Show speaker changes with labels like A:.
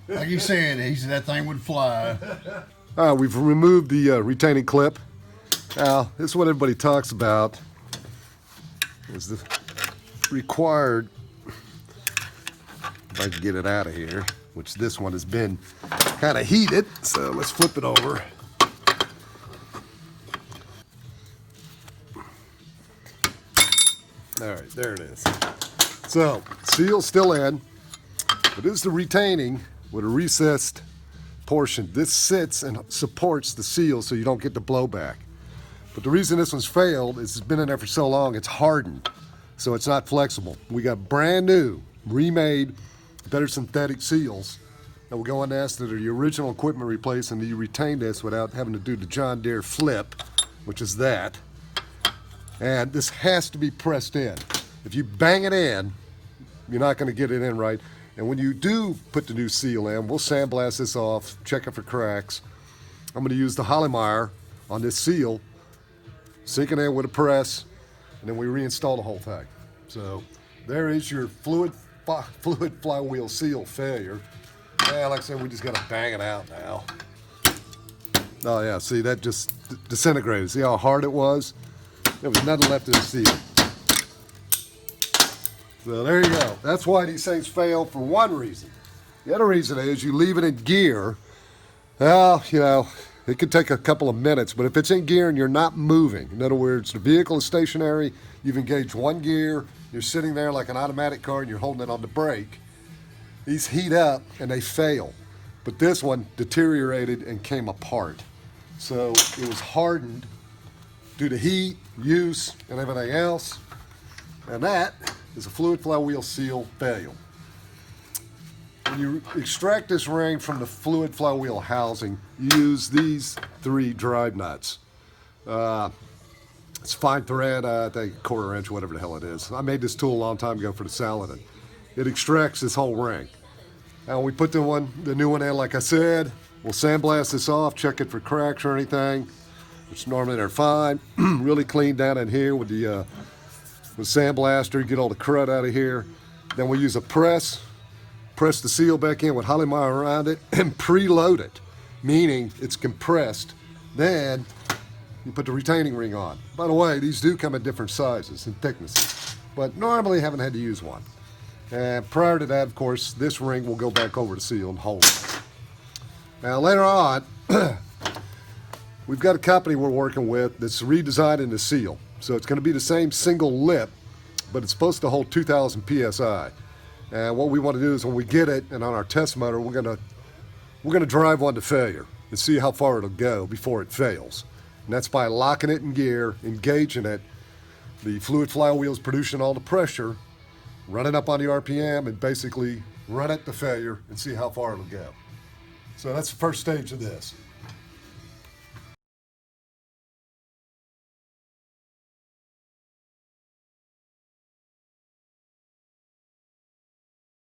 A: Like you said, he said that thing would fly.
B: We've removed the retaining clip. Now, this is what everybody talks about. Is the required, if I can get it out of here, which this one has been kind of heated, so let's flip it over. All right, there it is. So, seal's still in, but this is the retaining with a recessed portion. This sits and supports the seal so you don't get the blowback. But the reason this one's failed is it's been in there for so long, it's hardened, so it's not flexible. We got brand new, remade, better synthetic seals that will go on this that are the original equipment replaced, and you retain this without having to do the John Deere flip, which is that. And this has to be pressed in. If you bang it in, you're not going to get it in right. And when you do put the new seal in, we'll sandblast this off, check it for cracks. I'm going to use the Holleymeyer on this seal, sink it in with a press, and then we reinstall the whole thing. So there is your fluid flywheel seal failure. Yeah, like I said, we just got to bang it out now. Oh yeah, see, that just disintegrated. See how hard it was? There was nothing left of the seal. So there you go. That's why these things fail for one reason. The other reason is you leave it in gear. Well, you know, it could take a couple of minutes, but if it's in gear and you're not moving, in other words, the vehicle is stationary, you've engaged one gear, you're sitting there like an automatic car and you're holding it on the brake, these heat up and they fail. But this one deteriorated and came apart. So it was hardened due to heat, use, and everything else. And that is a fluid flywheel seal failure. When you extract this ring from the fluid flywheel housing, you use these 3 drive nuts. It's fine thread, I think 1/4 inch, whatever the hell it is. I made this tool a long time ago for the Saladin. It extracts this whole ring. Now we put the new one in, like I said. We'll sandblast this off, check it for cracks or anything, which normally they're fine. Really clean down in here with the sandblaster, get all the crud out of here. Then we use a press the seal back in with Holleymeyer around it, and preload it, meaning it's compressed. Then you put the retaining ring on. By the way, these do come in different sizes and thicknesses, but normally haven't had to use one. And prior to that, of course, this ring will go back over the seal and hold it. Now later on, we've got a company we're working with that's redesigning the seal. So it's going to be the same single lip, but it's supposed to hold 2,000 PSI. And what we want to do is when we get it, and on our test motor, we're going to drive one to failure and see how far it'll go before it fails. And that's by locking it in gear, engaging it. The fluid flywheel is producing all the pressure, running up on the RPM, and basically run it to failure and see how far it'll go. So that's the first stage of this.